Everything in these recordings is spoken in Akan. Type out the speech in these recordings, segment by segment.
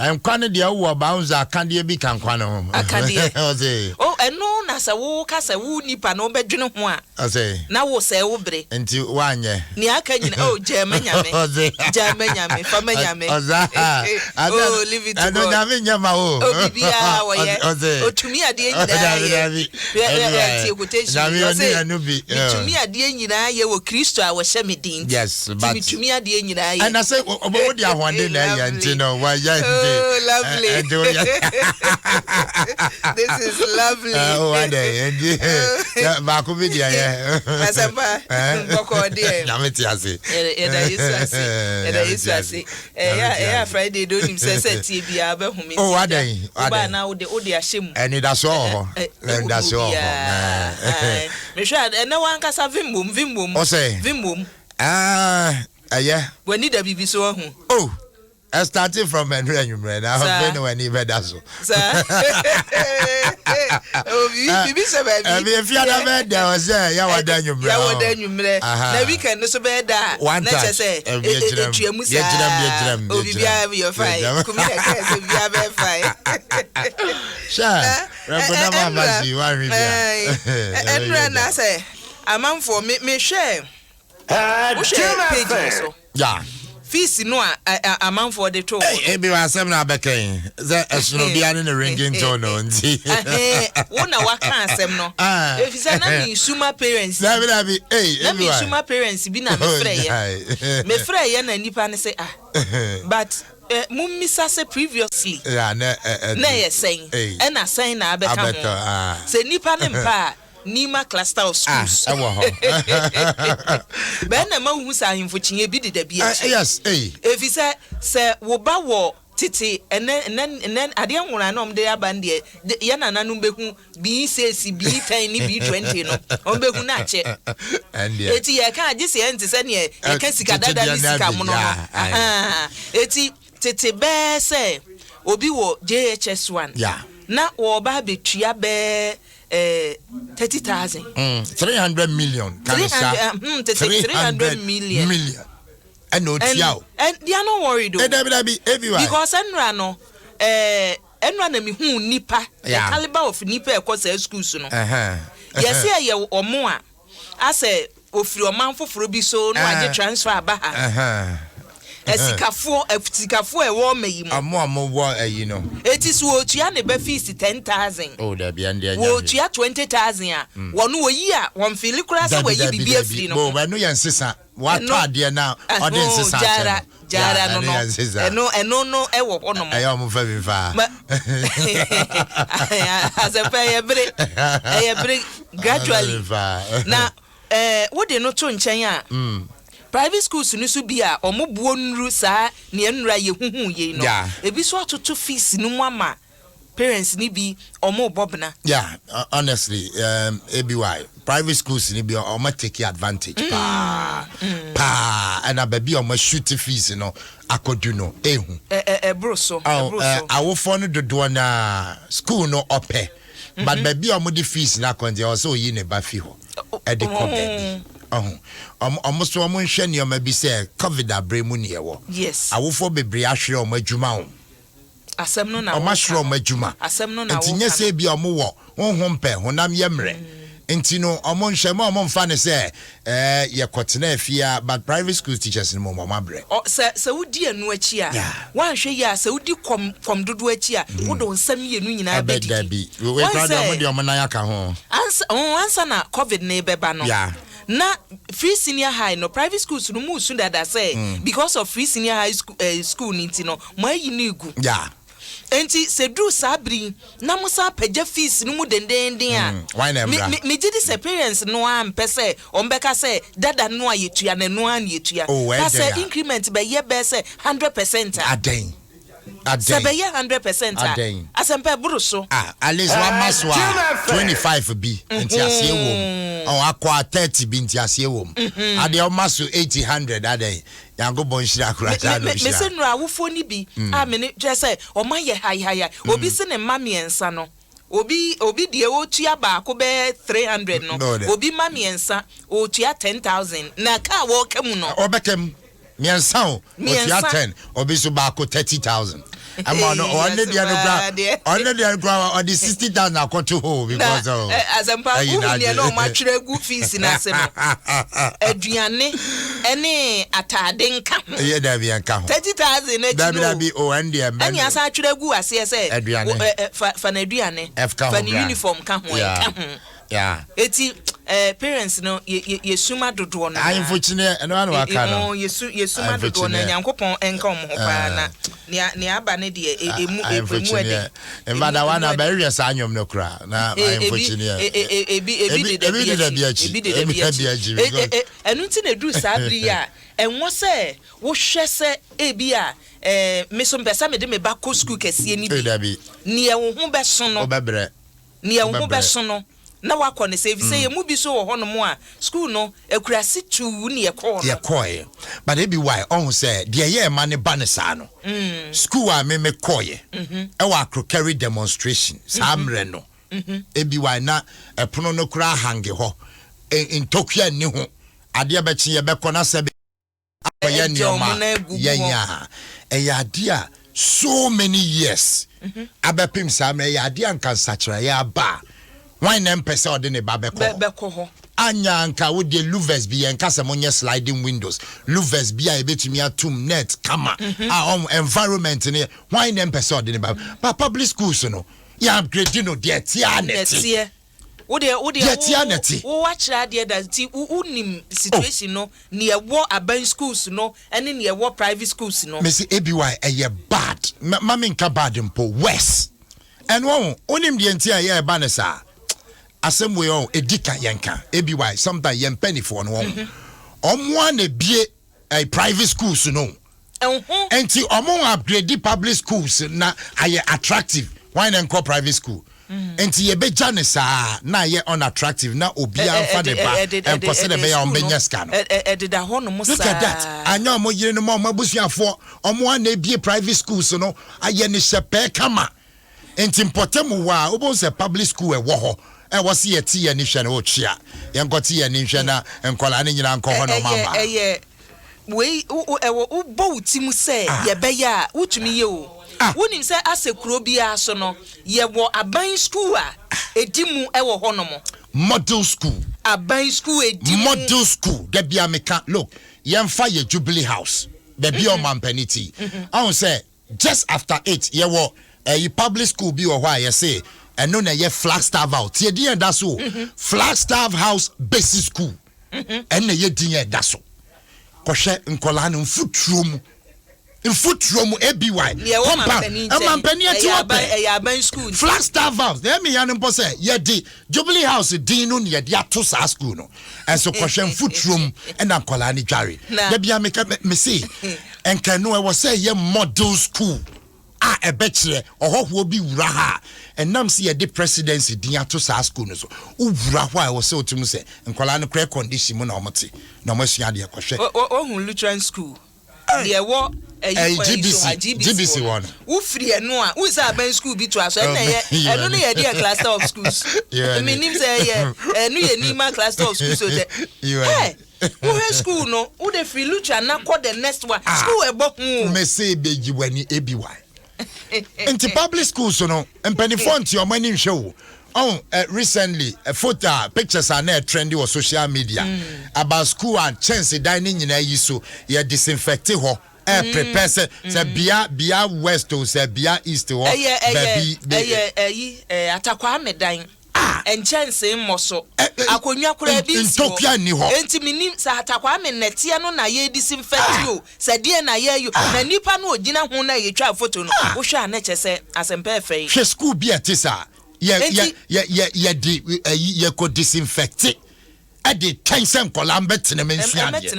I'm quite the old bounds. I can't be can quano. I can't. Oh, and no, as a walk as a wood nipper, no bedroom one. I say, now will say, Obre, until 1 year. Niakan, oh, German, German, Family, oh, leave it. I don't have in your mouth. Oh, to me, I didn't. To me, I didn't. You were Christo, I was semi-dean. Yes, but to me, I didn't. And I say, what do you want in there? You know, why, oh, lovely. This is lovely. Oh, one day. Bakubidia, yeah. As a Boko, dear. Namitiasi. Yeah, Friday, don't him say, TB, oh, what day? Now the Odia Shim. And it is all. And that's all. And no one can have Vimboom. Oh, say, Vimboom. Yeah. When need a BB so. Oh. I started from Andrew, man. I have been when he read us. Oh, if you had bed, there was a Yawadanium. Yawadanium. The weekend is a bed. One time, say, your fire. I say, a man for me share. Yeah. Fees no a man for the tour. Maybe I am not back in. There is no be in the ringing tone on tea. One hour can't say no. If it's an summa parents, let me summa parents be not afraid. Me frey and Nipan say, but Mummy say previously. Nay, saying, and I say, I better say Nipan and Pa. Nima cluster of schools. Ben a man who saw him for Chingy bid the beer. Yes, if he said, Sir, Wobawo, Titi, and then I didn't want to know their bandy, the Yananumbeku, B says, B tiny B20, on Begunache. And yet, I can't just answer, I can't see that. Eti Titi Bear say, Obiwo JHS1. Yeah. Now, or Baby Tria Bear. 30,000. 300 million. 300 million. And no tiao. And they are not worried though. Because Enrano, Enrano me who nipa. The caliber of nipa across the schools. Yes, yeah, or more. I say, if your man for Ruby so no, I transfer back. Sikafu e wo meyi mo you know it is wo tua ne be fees 10,000 oh da bia ndia wo tua 20,000 a wonu wo yi a won feel kura se wo yi bibia firi no bo no yan sesa wa to ade na ode sesa jara no eno e wo hono mo ayo mo fa bi fa as a pay every gradually na wo de no to nchen a private schools ni so bia omobuo nru saa ne enura ye huhu ye no ebi so atoto fees no mama parents ni bi omobobna honestly ABY private schools ni bi o take advantage pa and ababi o shoot fees no akodu no ehu broso awofo no dodo na school no ope but baby o di fees na konje o so yi ne ba fi ho e de ko baby almost one share near maybe say COVID abremu ne wo yes awofo bebre ahwere o madwuma o asem no na o mahwere o madwuma asem no na wo ntinye se bia o mo wo honhom pe honam yemre ntino o mo nhwe mo mfa ne se ye kotena afia but private school teachers ni mo mabre o se wudi anu achi a wan hwe ya se wudi kom dodo achi a wo do nsam yenu nyina abedi we brother mo de o man aka ho answer na COVID ne beba no na free senior high no private schools no mu so that say because of free senior high school nti no mo ayi na egu enti se dru sabri na musa pagya fees no mu dendenden a me gidi se parents no am pese ombeka say dada no ayetua na no an yetua that say increment be ye be say 100% aden Sabaya 100% asempe buruso at least one maswa 25 bi nti asie wom akwa 30 bi nti asie wom ade o maso 800 ade yango bonshira kurata no bishira me senura wofo ni bi amene say o ma ye high obi se ne mamiensa no obi die o tua ba ko be 300 no obi mamiensa o tua 10,000 na ka wo kemu no obekem miensa o tua 10 obi so ba ko 30,000 ama no one dey no gra on the 60,000 akoto ho because azampa uhuni no matwere gu fees na se no aduane ene atade nka ho ye da bi nka ho 30,000 na da bi o ande ani asa atwere gu ase se fa na aduane fa na uniform ka ho nka ho yeah eti parents no yesuma dodo no ayimfochine eno anu aka no yesuma dodo na nyankopon enka omo ho pa na ne aba ne de emu ede emada wana ba ria sa anyom no kra na ayimfochine ebi de biachi enu ti na du sabri a enwo se wo hwe se ebi a meso mpesa me de me ba ko school kese ni bi ne e wo ho beso no obebre ne e wo ho beso no na wakọ ne say say mu bi so wo hono mo a school no akurasi tu ne ekọ no ye but e be why on say de ye ma ne ba ne sa no school a me koye e wa carry demonstration samre no e be why na epono no kura hange ho in Tokyo ni ho ade be chi ye be kona se be akoye ni o ma yenya e ya ade a so many years abepim samre ya ade an kan sachira ya ba why nem pese ode ne ba beko ho anya anka wo de louvers bi enka se monye sliding windows louvers bi a ebetumi atum net kama environment ne why nem pese ode ne ba public schools no ya upgrade no de tia net wo wachira de da ti unim situation no ne ewo urban schools no ene ne ewo private schools no me say ebi eye bad mama nka bad mpo worse and won onim de ntia ye ba ne sa asem we on edika yenka ebi sometimes yen penny for no omo na bie private schools no enti omo upgrade public schools na aye attractive why na nko private school enti ye beja ne sa na ye unattractive na obi amfa de ba enko se de be ya on benya ska no edida ho no musa look at that anya omo yire no mo abusuafo omo na bie private schools no aye ne shepe kama enti mpotemu wa obo se public school e wo ho e wasi ye ti ye ni hwe na o chia ye nkoti ye ni hwe na enkola ne nyina nko ho no mama we wo bo utimu se ye be ya utumi ye o wonim se asekuro bia so no ye wo aban school a edimu e wo hono mo model school aban school edimu model school de bia meka look ye mfa ye Jubilee House be bia o mampanity I say just after 8 ye wo public school bi wo ho a ye say eno na ye Flagstaff House tie din da so Flagstaff House Basic School eno ye din da so kohwe nkola no mfutrom ABY amampani ati aban school Flagstaff House na me yan mpo say ye di Jubilee House din no ye di ato sa school no enso kohwe mfutrom na nkola ni dware da bia me say enka no e wo say ye model school ebekire ohoho bi wura ha enam se ye de presidency din ato sa school no so wura ho a wo se otum se nkola no credit condition mu na omote na omasua de kohwe ohun Lutheran school de wo GBC one wo free eno a wo say aban school bi to aso na ye eno no ye de cluster of schools me nim say ye eno ye nima cluster of schools so de wo school no wo de free Lutheran na call the next one school ebo hu me say beji wani ABY into public schools no empanifo nti o mani nhwe wo recently a photo pictures are now trendy on social media about school and chance dining in a so ye disinfect ho prepare say bia west to say bia east ho baby atakwa medan en chance moso akonwa kura bi Tokyo ni ho enti minim sa atakwa me netia no na ye disinfect yo sa die na ye yo na nipa no ogina ho na ye twa photo no wo hwa na chese asempa efe hwe school bi atisa ye ko disinfect e de tension kola mbetene mensuade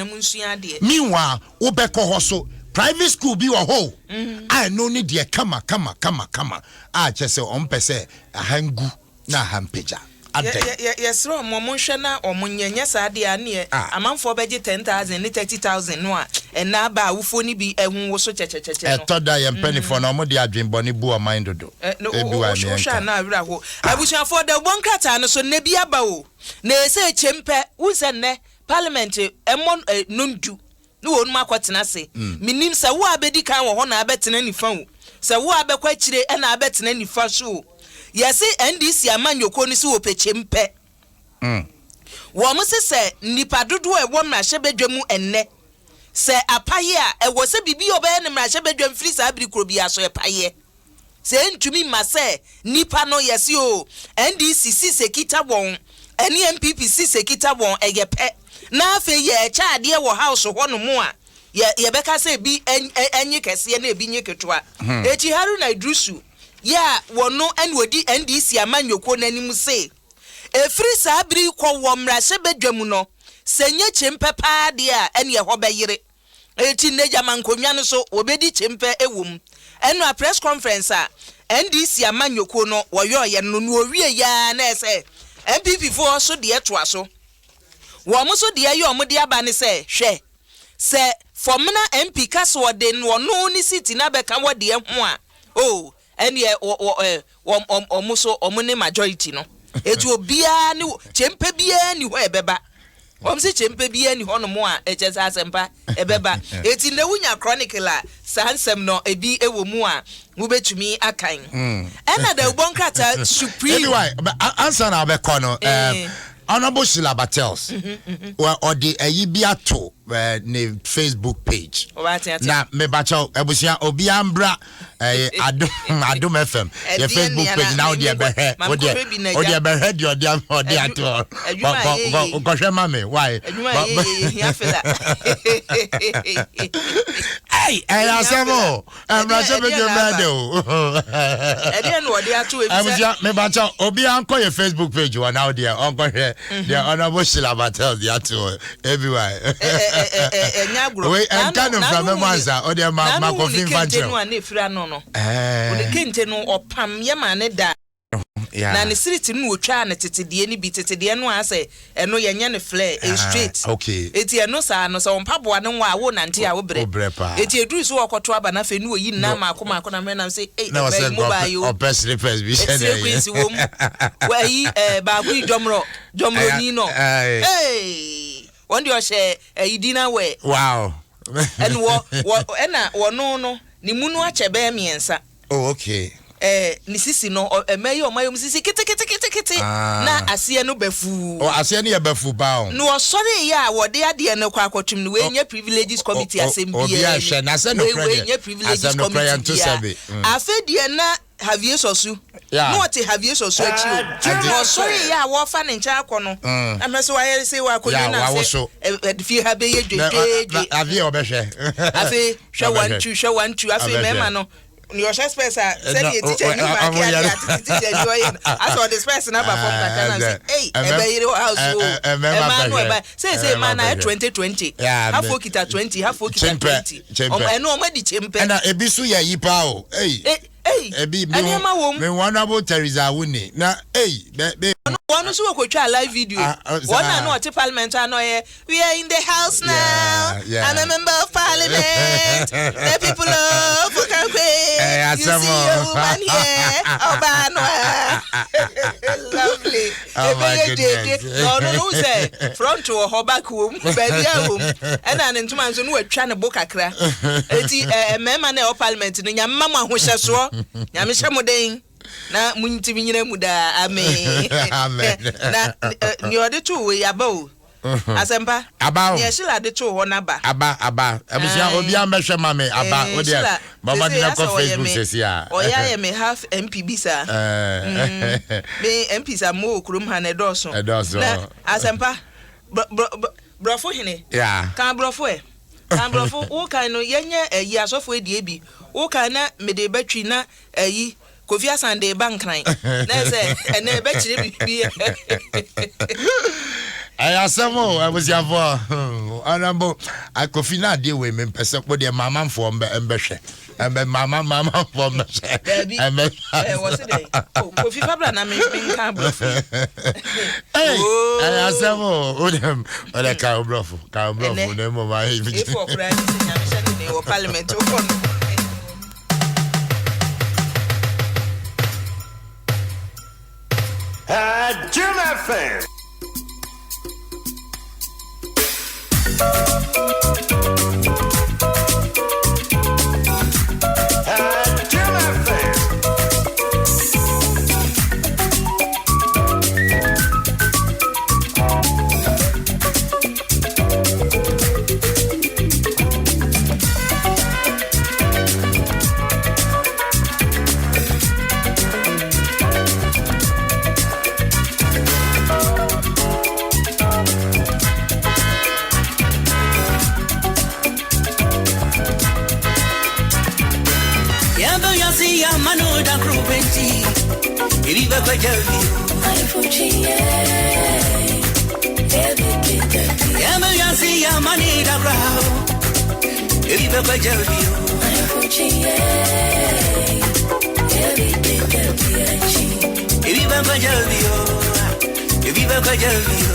meanwhile wo beko ho so private school bi wo ho I no need de kama a chese on pese ahangu na hampeja yes ro mo hwe na omunyenya saade ane amanfo beje 10,000 ni 30,000 no a na ba awufo ni bi ehun wo so chechecheche no etoda ye mpanifo na mo de adwenbo ni bu o mind do ebi wa me hwe na awira ho abusuafo da bonkrata no so na bi aba o na ese chempe wuse ne parliament emon nondu no wonu makotena se minim se wo abedi kan wo ho na abetena nifa wo se wo abekwa chire e na abetena nifa so yesi NDC amanyoko ni si wo pechempe wo mo se nipa dodo e wo mrahye bedwam enne se apaye a e wo se bibi obaye ne mrahye bedwam firi sa abiri kro bia so e paye se ntumi ma se nipa no yesi o NDC si sekita won eni MPP si sekita won eyepe na afa ye cha ade wo house ho no mo a ye beka se bi enye kese na ebi nye ketoa eti Haruna Idrusu ya wono en wodi NDC amanyoko nanim se efiri sa abiri kwo wo mrahye bedwam no senye chempe pa de a ene ye ho beyire eti neja mankonwa no so obedi chempe ewom eno a press conference a NDC amanyoko no woyo ye no no owie ya na ese MPP fo so de etoa so wo mo so de ye o mo de aba ne se hwe se fomna MP kaso de no no ni city na beka wo de ho a oh ene o so o mo ne majority no eti obia ni chempe bia ni ho ebeba se chempe bia ni ho no mo a echesa asempa ebeba eti na wunya chronicle a sansem no ebi ewo mu a wo betumi akan ena da ubonkrata supreme anyway answer na be kono Honorable Sheila Bartels or the Ayibiato ne Facebook page. Na me bacho ebusia obi ambra Adum FM your Facebook page now the behe o the behe the ato go shema me why hey asamo ambra se be do e no the ato ebusia me bacho obi anko your Facebook page wa now there onko the Honorable Sheila Bartels the ato everywhere we and kind of from Maza or the ma coffee fancher no na efira no no o de kente no opam ye ma ne da na ne street no otwa ne tetede ni bi tetede no ase eno ye nya ne flare e straight okay eti eno sa no so mpaboa ne wa wo nante a wo bre eti eduru so okoto aba na fe no yi na makoma na me na say eh mobile yo o personally bi se dey kwesi wo wa yi ba gui jomro ni no hey one do share idina we wow and wo ena wono no ni munu achebe miensa oh okay ni sisi no emeyi o mayo sisi kete na ase no befu o ase ne befu ba no osori ya wode ade ne kwa akwotum no we nye privileges committee assembly obi a hwe na se no prayer we nye privileges committee afedie na Javier Sosu no what Javier Sosu achi o sorry ya wo fa ne ncha akọ no ameso wa yere say wa akọ na say fi ha be yedwe Javier obehwe afi hwe 1 2 afi mema no ni o share space say the teacher ni ma kia teacher joy as for this person about from that say hey e be yere house o man no say man na 2020 half okita 20 half okita 20 o eno o ma di chempe na ebisu ya yipa o hey ebi me Honorable Teresa Wuni na one so kwetwa live video one na no parliament no we are in the house now I'm a member of parliament the people of Okankwe you see a woman here Obanwa lovely no say front to or back home baby home and an ntuma nso no watwa ne bo kakra eti mema na parliament no nyamma mo ahohye so nyame hye moden na muntimi nyina mu da amen na ni ode to we aba o asempa aba ye Sheila de to ho na ba aba abusia obi amehwe ma me aba o de mama de na ko Facebook sesi a o ya ye me half MPB sa me MP sa mo okurum ha na edoso na asempa brofo hene kan brofo kan brofo wo kan no yenye ayi asofo edi ebi wo kan na me de batwi na ayi Kofi Asande bankran na say ene be chire bibi ayasemo abusiafo anambo Kofi na de we me pese ko de mama mfo mbehwe embe mama mfo mbehwe embe what's it Kofi Fabra na me nka brofu ayasemo ole ka brofu ne mo ma e for kra ni se nyame hye ne wo parliament o kono Jim FM. Jim ya mano da krupenti. Iriba kwa javi. Yama ya mani da brao. Iriba kwa javi. Iriba kwa javi. Iriba kwa javi.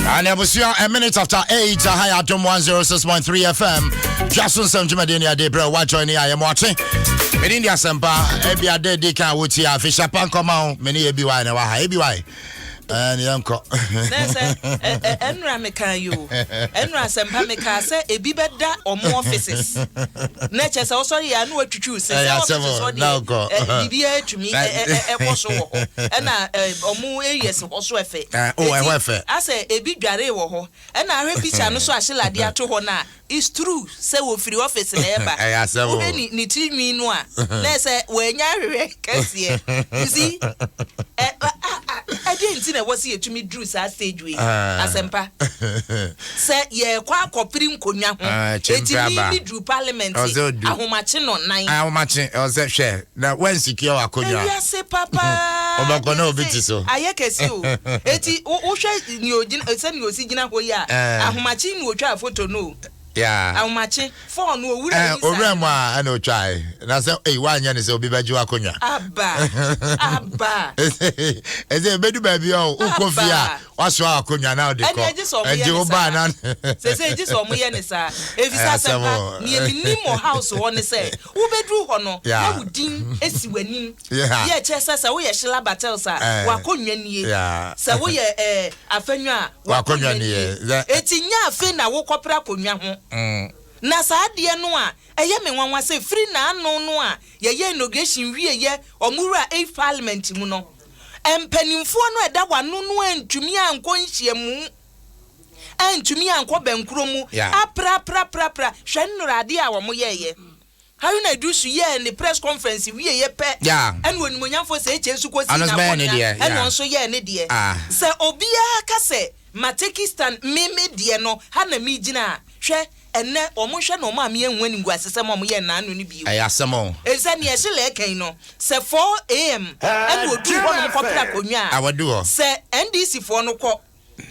And it was a minute after 8, high at 106.3 FM. Jason Samjumadenia de Bro, watch on the I am watching. In India Sempa, Ebia de Dika Wutia, Fisher Pancoma, many ABY, and ABY. And uncle. Enra meka you. Enra sempa meka say e bi beda or more offices. Nature say sorry I know what to choose. Say now go. Bibia to me e so ho. E na omu areas also efe. Oh, I efe. I say e bi dware wo ho. E na ahwe picture no so ahyelade ato ho na. It's true. Say we free office na eba. We ni timi no a. Na say we nya hwehwe kase. You see? I didn't know what you to me drew sa stage we asempa say ye kwa kopiri nkonwa ho etimi drew parliament ahomache no nan ahomache o se hwe na when secure akonwa ya se papa obako na obiti so ayekesi o eti wo hwe ni ogina se ni osigina ho ya ahomache ni otwa photo no yeah ahomache phone no owura ni owura mu a na otwai na se wanya ni se obi baju akonwa abba eze bedu baby o ukofia waso akonwa na ode ko enje oba na se jiso mu ye ne sa efisa sempa ni eminimo house ho ne se wo bedru ho no na wudin esi wanim ye chesa wo ye shila battle sa wakonwa nie se wo ye afanwa wakonwa nie etinya afi na wo kopra konwa ho na saade no a eye me nwanwa se free na anu no a ye inauguration wie ye omura a parliament mu no empanimfo no eda wanu no antumi anko nhyiamu antumi anko bankuro mu apra hwe nnurade a wo mo ye how na do su ye ni press conference wie ye pe en wonimonyamfo se echesu kosi na en wonso ye ne de se obia ka se Matekistan meme de no ha na mi gina hwe enne omo hwe no ma me enwani nguasesem omo ye na anu ni biu ayasemo eze ne ehye lekan no se 4 am and odu ho no kopra konwa awadu ho se NDC fo no ko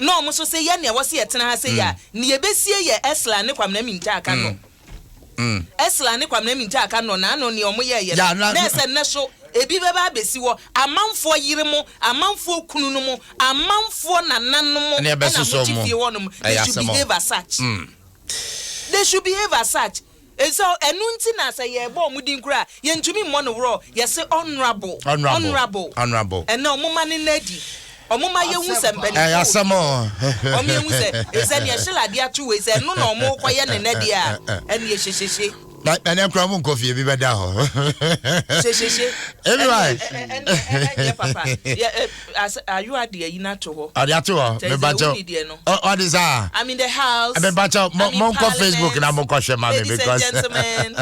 no omo so se ye ne wo se yetena ha se ya ne yebesie ye esla ne kwamna minta aka no esla ne kwamna minta aka no na anu ne omo ye ye na se ne so ebi beba besi wo amanfo yire mu amanfo kunu no mu amanfo nananom mu na besuso mu they should behave as such they should behave as such so enunti na say ye bo mudin kura ye ntumi mo no wro ye say honorable and no mama ni nadi omuma ye hu sempani ayasamo omi hu se ese ne hyelade atu we se no no mo koye ne nadi a ene ye hyehye na na kwa mun coffee bi beda ho everyone papa are you at the ina to ho are to ho me bacho what is that I'm in the house me bacho mon ko Facebook na mon ko share ma because gentlemen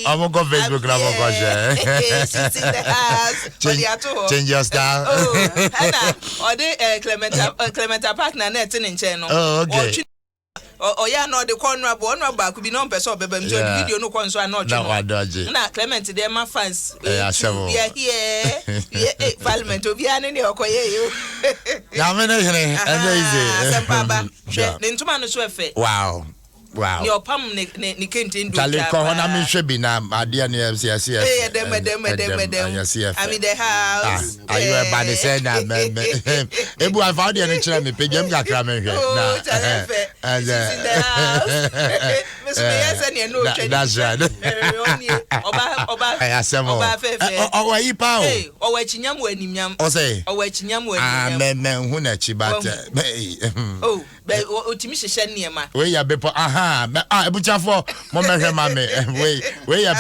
I'm on Facebook na mon ko share she's in the house change your style or the Clementa partner net in nche no okay ya no the corner could be no person bebe mjo video no kon so anojo na Clement dey my fans we are here parliament obi ane ne okoye yo ya me ne hene easy sempaba ne ntuma no so efe wow ni opam ne kente ndo tale ko na me hwe bi na ade ne FCC dem I'm in the house are you a bad say na me ebu I found you chere me pegem kakra me hwe na and in the house Miss Yes and no that's right oba fefe owa ipa o owa chinyam wanimnyam o say owa chinyam wanimnyam me hu na chi bat be otimi hyehyɛ niema we ya bepo ebuchafo mo mehwe ma me we ya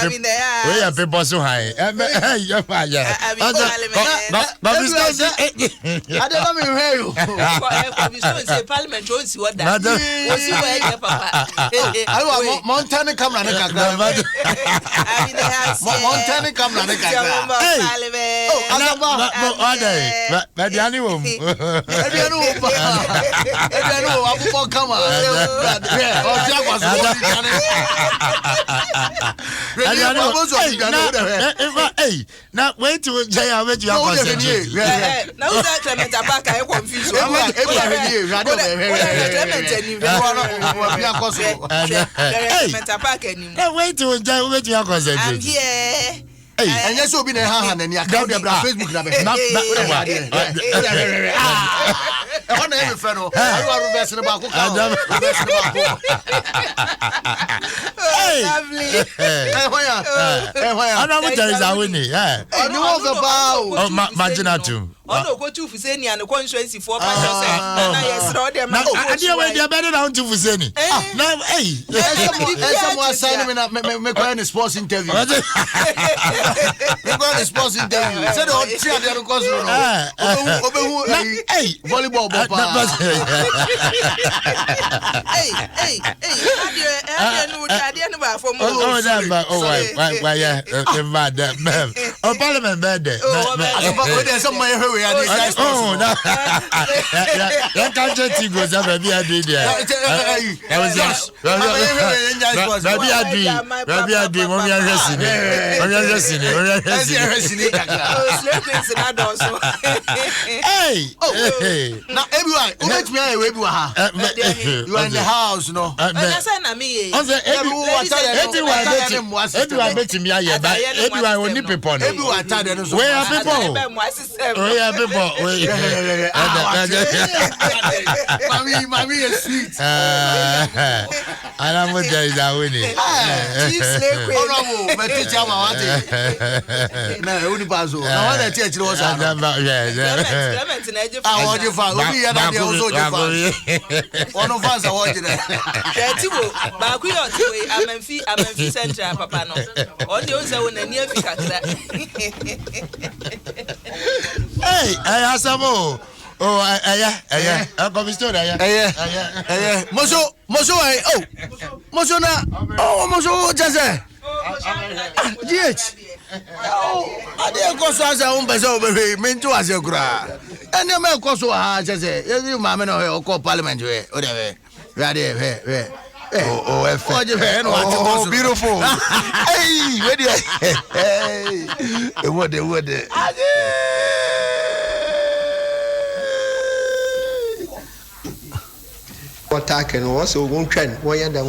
people so high ya fa ya na business I don't know me you for business parliament o si oda o si wa ya papa Montana camera ne kakra. Montana camera ne kakra. Oh, Asaba. Mediani wo. Edianu wo. Edianu wo abubo kama. Oja kwaso. Hey, now wait to say I bet you are concentrated. Now that Clement Abaka I confuse you. Clement Abaka anymore. Now wait to say I bet you are concentrated. I'm here. Hey, and yes, obi na ha na ni account dey Facebook na be. On na every friend o. Ayu aru verse na ba ko ka. Hey, lovely. Hoya. Ana mo tell is awini. Ni wo fe ba o. Oh, Majinatum. Ono go to Fuseni and the constituency for passion say. Na yesro dem na. Ade we dey better down to Fuseni. Now, hey. Someone sign me na me go any sports interview. We go any sports interview. Say the tia dey go so no. Obehu hey volleyball ball. Hey. Ade no ba for mo. Oh, why yeah, madam. Oh, parliament birthday. Somebody we are the guys. Oh, no. You can't just go to baby I did there. Baby I did. Mommy are resting. Hey. Now everyone, let me you are in the house, no. Everyone bet me here, but everyone only people. Everyone tired of where are people? Where are people? Mommy is sweet. And I'm going to tell you that winning. My teacher, my no, only Bazo. I want to teach you what's I want you for one of us. I want you there. I'm Central, Papa. No, all the others are near Fikakra. Hey, I have some more. Oh, I'm coming to that. Moso, na. Oh, Moso, just GH. Oh, I didn't go so as a home person, mean to as a gra. And the man goes so hard, just say, you, mamma, or call parliament, whatever. Oh, beautiful. Hey, where do you? Hey, what the? What I can also won't train. Why are the